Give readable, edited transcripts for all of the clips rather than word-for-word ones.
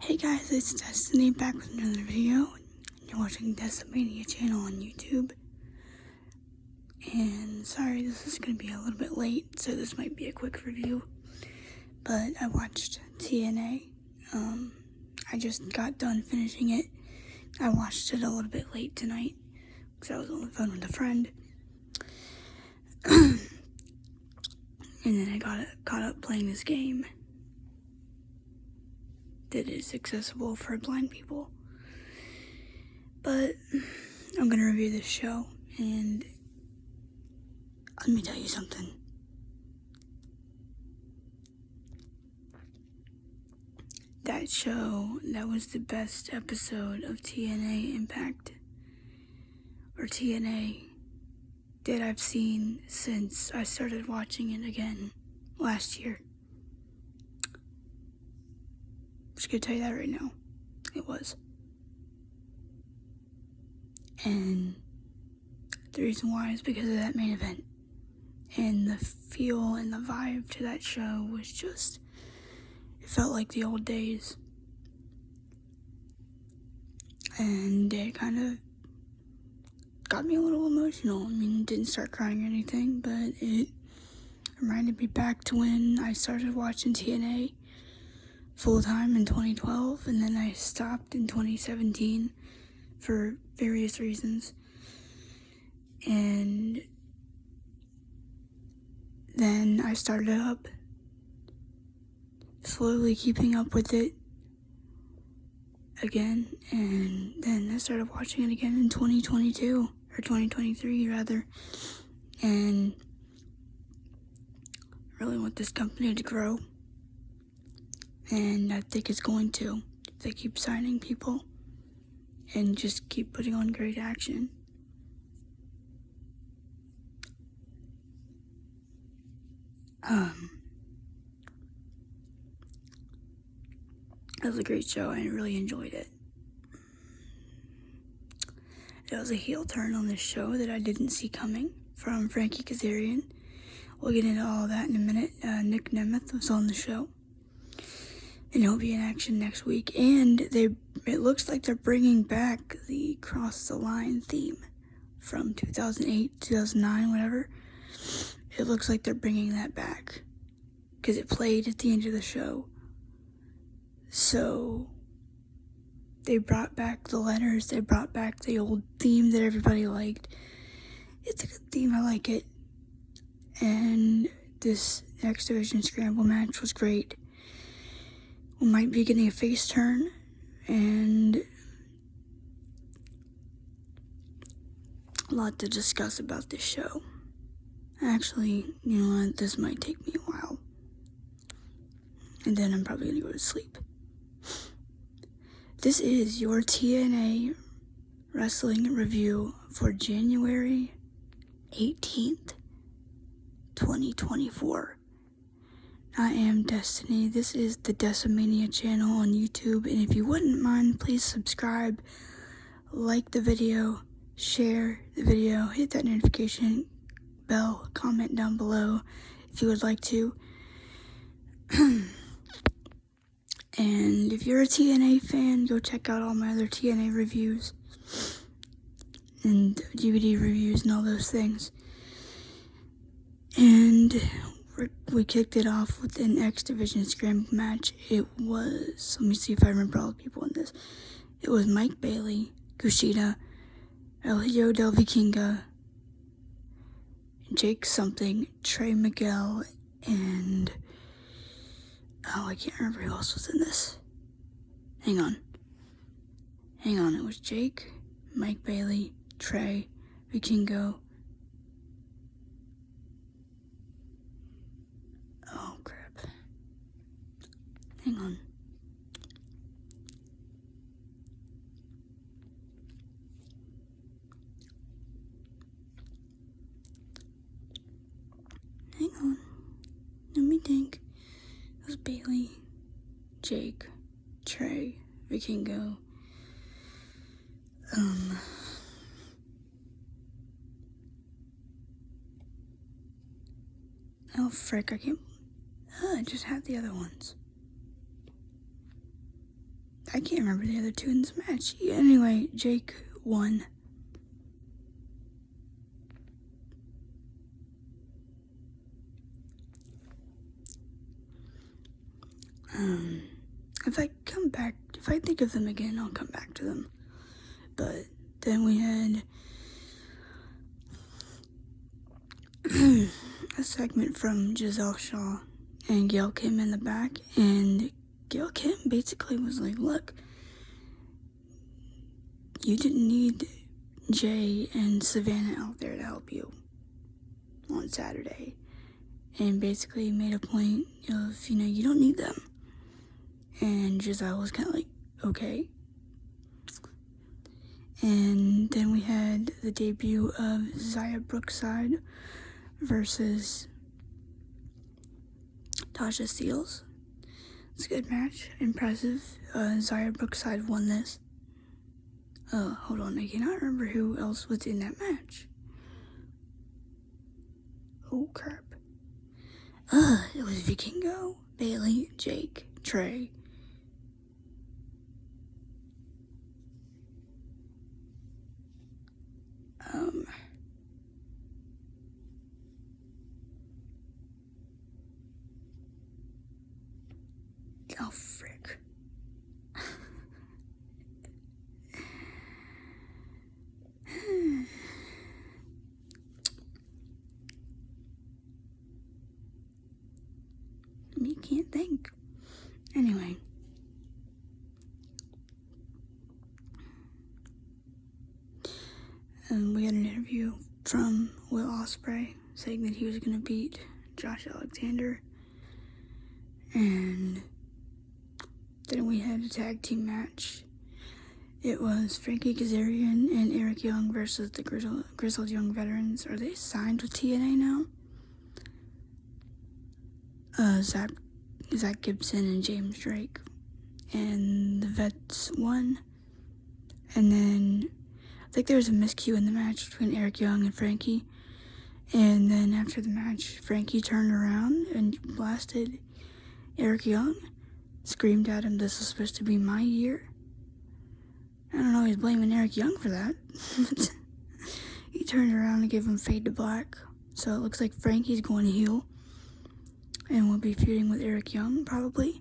Hey guys, it's Destiny back with another video. You're watching Decimania channel on YouTube. And sorry, this is going to be a little bit late, so this might be a quick review. But I watched TNA. I just got done finishing it. I watched it a little bit late tonight because I was on the phone with a friend. And then I got caught up playing this game that is accessible for blind people. But I'm gonna review this show, and let me tell you something. That show, that was the best episode of TNA Impact, or TNA, that I've seen since I started watching it again last year. I'm just gonna tell you that right now. It was. And the reason why is because of that main event. And the feel and the vibe to that show was just, it felt like the old days. And it kind of got me a little emotional. I mean, didn't start crying or anything, but it reminded me back to when I started watching TNA full time in 2012, and then I stopped in 2017 for various reasons. And then I started up, slowly keeping up with it again, and then I started watching it again in 2022, or 2023 rather, and I really want this company to grow, and I think it's going to, if they keep signing people, and just keep putting on great action. It was a great show. I really enjoyed it. There was a heel turn on this show that I didn't see coming from Frankie Kazarian. We'll get into all that in a minute. Nick Nemeth was on the show, and he'll be in action next week. And it looks like they're bringing back the Cross the Line theme from 2008, 2009, whatever. It looks like they're bringing that back because it played at the end of the show. So they brought back the letters, they brought back the old theme that everybody liked. It's a good theme, I like it. And this X Division Scramble match was great. We might be getting a face turn, and a lot to discuss about this show. Actually, you know what, this might take me a while. And then I'm probably gonna go to sleep. This is your TNA wrestling review for January 18th, 2024. I am Destiny. This is the Decimania channel on YouTube, and if you wouldn't mind, please subscribe, like the video, share the video, hit that notification bell, comment down below if you would like to. And if you're a TNA fan, go check out all my other TNA reviews and DVD reviews and all those things. And we kicked it off with an X Division Scramble match. It was, let me see if I remember all the people in this. It was Mike Bailey, Kushida, Elio Del Vikinga, Jake something, Trey Miguel, and I can't remember who else was in this. Hang on. It was Jake, Mike Bailey, Trey, Vikingo. Oh, crap. Hang on. Let me think. It was Bailey, Jake, Trey, Vikingo. Oh, frick, I can't. I just had the other ones. I can't remember the other two in this match. Anyway, Jake won. If I think of them again, I'll come back to them. But then we had a segment from Giselle Shaw and Gail Kim in the back, and Gail Kim basically was like, look, you didn't need Jay and Savannah out there to help you on Saturday, and basically made a point of, you don't need them. And Giselle was kind of like, okay. And then we had the debut of Xia Brookside versus Tasha Steelz. It's a good match. Impressive. Xia Brookside won this. Hold on. I cannot remember who else was in that match. Oh, crap. It was Vikingo, Bailey, Jake, Trey. Oh, frick. You can't think. Anyway. We had an interview from Will Osprey saying that he was going to beat Josh Alexander. And then we had a tag team match. It was Frankie Kazarian and Eric Young versus the Grizzled Young Veterans. Are they signed with TNA now? Zach Gibson and James Drake. And the Vets won. And then I think there was a miscue in the match between Eric Young and Frankie. And then after the match, Frankie turned around and blasted Eric Young. Screamed at him, "This is supposed to be my year." I don't know, he's blaming Eric Young for that. He turned around and gave him Fade to Black. So it looks like Frankie's going to heel. And will be feuding with Eric Young, probably.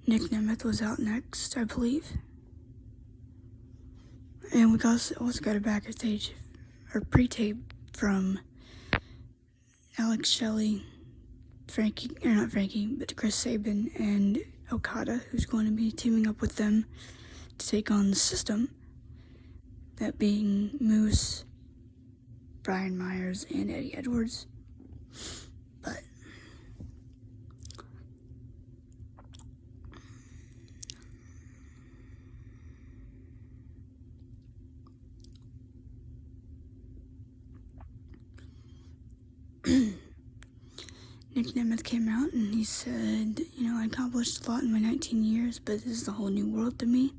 Nick Nemeth was out next, I believe. And we also got a backstage, or pre-tape, from Alex Shelley, but Chris Sabin and Okada, who's going to be teaming up with them to take on the System. That being Moose, Brian Myers, and Eddie Edwards. But Nick Nemeth came out and he said, I accomplished a lot in my 19 years, but this is a whole new world to me.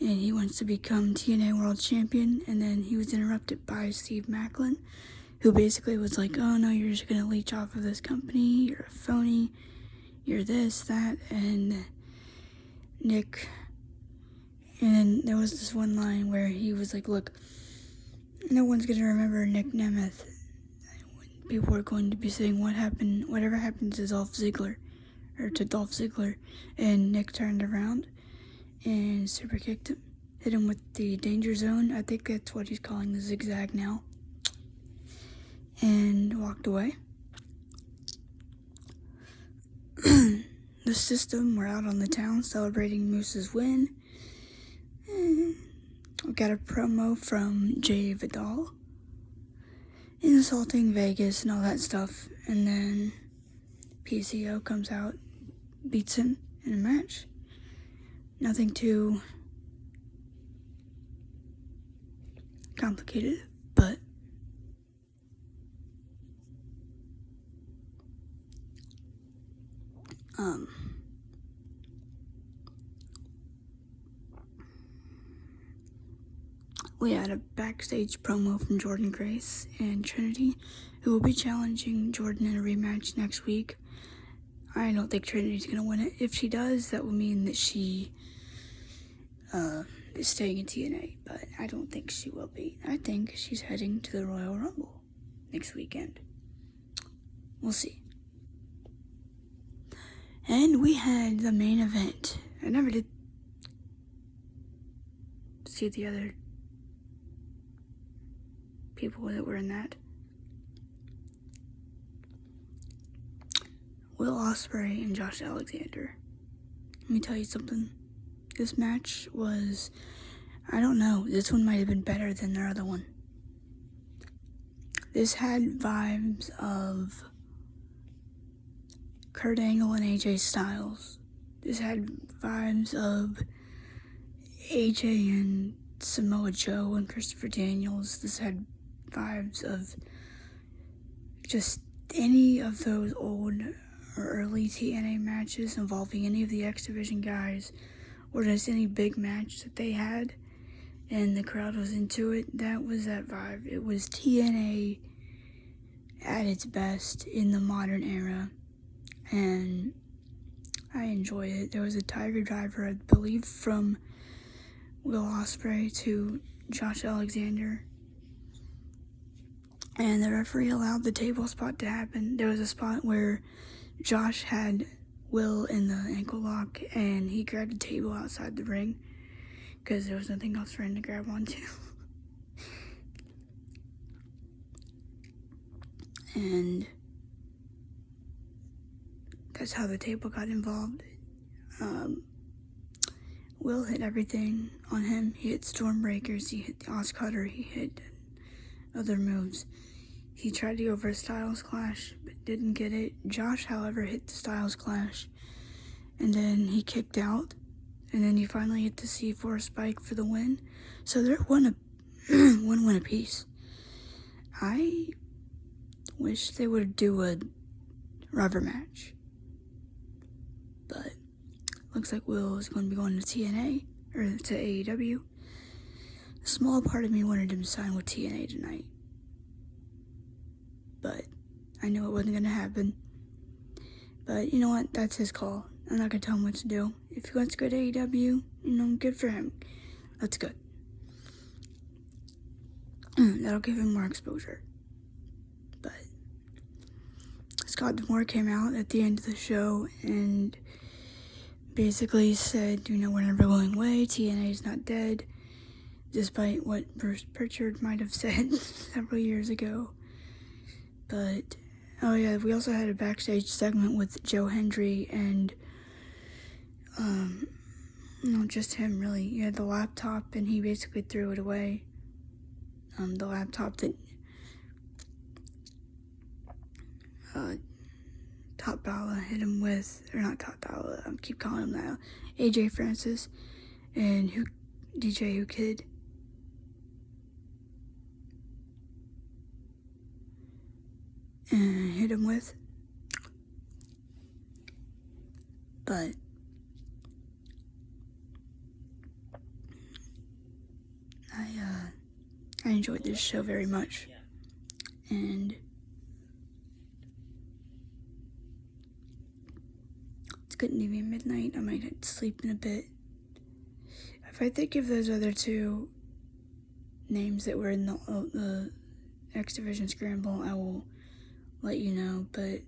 And he wants to become TNA World Champion. And then he was interrupted by Steve Macklin, who basically was like, oh no, you're just going to leech off of this company. You're a phony. You're this, that. And Nick, and then there was this one line where he was like, look, no one's going to remember Nick Nemeth. People are going to be saying whatever happened to Dolph Ziggler. And Nick turned around and super kicked him. Hit him with the danger zone. I think that's what he's calling the zigzag now. And walked away. The System were out on the town celebrating Moose's win. We got a promo from Jay Vidal, insulting Vegas and all that stuff, and then PCO comes out, beats him in a match. Nothing too complicated, but we had a backstage promo from Jordynne Grace and Trinity, who will be challenging Jordynne in a rematch next week. I don't think Trinity's going to win it. If she does, that will mean that she is staying in TNA, but I don't think she will be. I think she's heading to the Royal Rumble next weekend. We'll see. And we had the main event. I never did see the other people that were in that. Will Osprey and Josh Alexander. Let me tell you something. This match was, I don't know, this one might have been better than their other one. This had vibes of Kurt Angle and AJ Styles. This had vibes of AJ and Samoa Joe and Christopher Daniels. This had vibes of just any of those old or early TNA matches involving any of the X Division guys, or just any big match that they had and the crowd was into it. That was that vibe. It was TNA at its best in the modern era, and I enjoyed it. There was a Tiger Driver, I believe, from Will Osprey to Josh Alexander, and the referee allowed the table spot to happen. There was a spot where Josh had Will in the ankle lock, and he grabbed a table outside the ring because there was nothing else for him to grab onto. And that's how the table got involved. Will hit everything on him. He hit Stormbreakers, he hit the Oscutter, he hit other moves. He tried to go for a Styles Clash, but didn't get it. Josh, however, hit the Styles Clash, and then he kicked out, and then he finally hit the C4 spike for the win. So they're one win apiece. I wish they would do a rubber match, but looks like Will is going to be going to TNA, or to AEW. A small part of me wanted him to sign with TNA tonight, but I knew it wasn't going to happen. But you know what? That's his call. I'm not going to tell him what to do. If he wants to go to AEW, good for him. That's good. That'll give him more exposure. But Scott D'Amore came out at the end of the show and basically said, we're never going away. TNA is not dead. Despite what Bruce Pritchard might have said several years ago. But, oh yeah, we also had a backstage segment with Joe Hendry and, just him really. He had the laptop and he basically threw it away. The laptop that, Top Bala hit him with, or not Top Bala, I keep calling him that, AJ Francis and DJ Who Kid. And hit him with. But I enjoyed this show very much, and it's getting to be midnight. I might have to sleep in a bit. If I think of those other two names that were in the X Division Scramble, I will let you know, but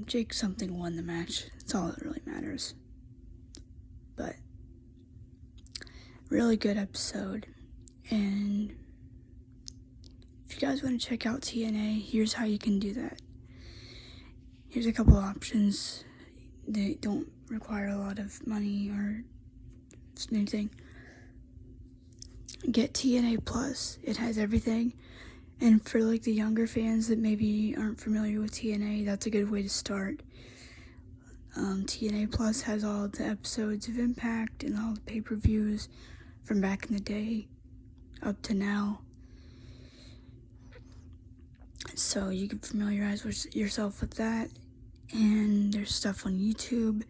Jake something won the match. That's all that really matters. But really good episode, and if you guys want to check out TNA, here's how you can do that. Here's a couple options. They don't require a lot of money or anything. Get TNA Plus. It has everything. And for the younger fans that maybe aren't familiar with TNA, that's a good way to start. TNA Plus has all the episodes of Impact and all the pay-per-views from back in the day up to now. So you can familiarize yourself with that. And there's stuff on YouTube.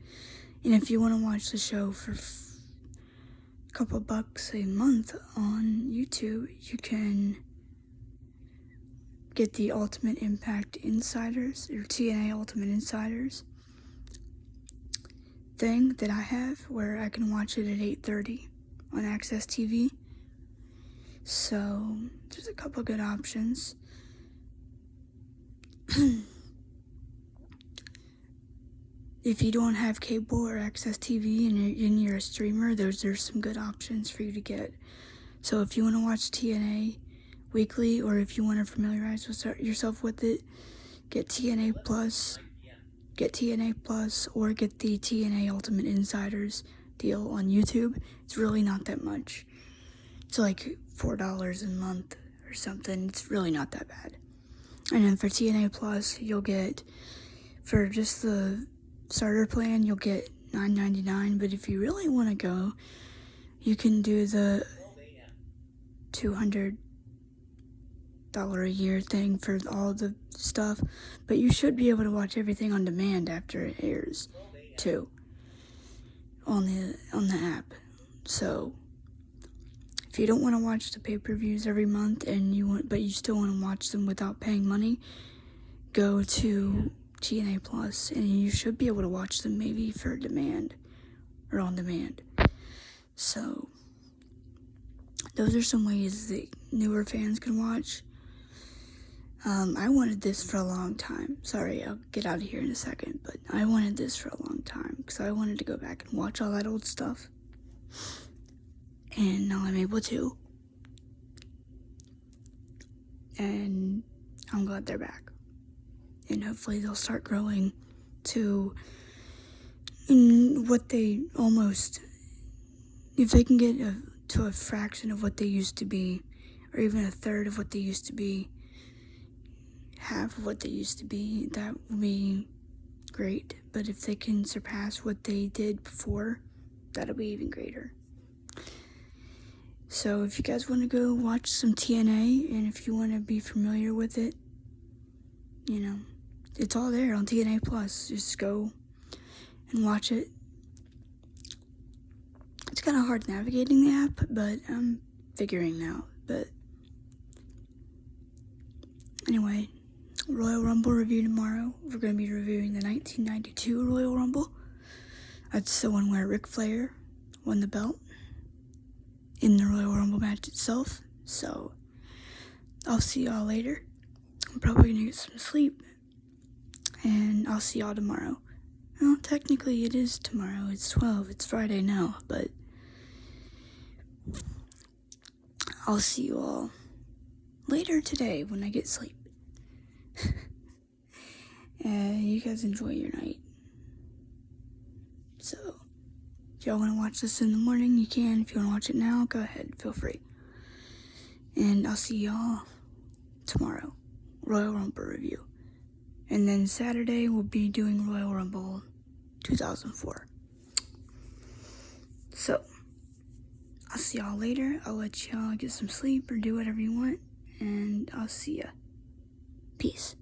And if you want to watch the show for couple bucks a month on YouTube, you can get the Ultimate Impact Insiders, or TNA Ultimate Insiders thing that I have, where I can watch it at 8:30 on Access TV. So there's a couple good options. If you don't have cable or Access TV and you're a streamer, there's some good options for you to get. So if you want to watch TNA weekly, or if you want to familiarize yourself with it, get TNA Plus, or get the TNA Ultimate Insiders deal on YouTube. It's really not that much. It's like $4 a month or something. It's really not that bad. And then for TNA Plus, you'll get, for just the starter plan, you'll get $9.99. But if you really want to go, you can do the $200 a year thing for all the stuff. But you should be able to watch everything on demand after it airs too, on the app. So if you don't want to watch the pay-per-views every month but you still want to watch them without paying money, go to TNA Plus, and you should be able to watch them maybe for demand or on demand. So those are some ways that newer fans can watch. I wanted this for a long time. Sorry, I'll get out of here in a second, but I wanted this for a long time because I wanted to go back and watch all that old stuff. And now I'm able to. And I'm glad they're back. And hopefully they'll start growing to what they almost, if they can get to a fraction of what they used to be, or even a third of what they used to be, half of what they used to be, that would be great. But if they can surpass what they did before, that'll be even greater. So if you guys want to go watch some TNA, and if you want to be familiar with it, it's all there on TNA Plus. Just go and watch it. It's kind of hard navigating the app, but I'm figuring it out. But anyway, Royal Rumble review tomorrow. We're going to be reviewing the 1992 Royal Rumble. That's the one where Ric Flair won the belt in the Royal Rumble match itself. So I'll see y'all later. I'm probably gonna get some sleep, and I'll see y'all tomorrow. Well, technically it is tomorrow. It's 12. It's Friday now, but I'll see you all later today when I get sleep. And you guys enjoy your night. So if y'all want to watch this in the morning, you can. If you want to watch it now, go ahead. Feel free. And I'll see y'all tomorrow. Royal Rumble review. And then Saturday, we'll be doing Royal Rumble 2004. So, I'll see y'all later. I'll let y'all get some sleep or do whatever you want. And I'll see ya. Peace.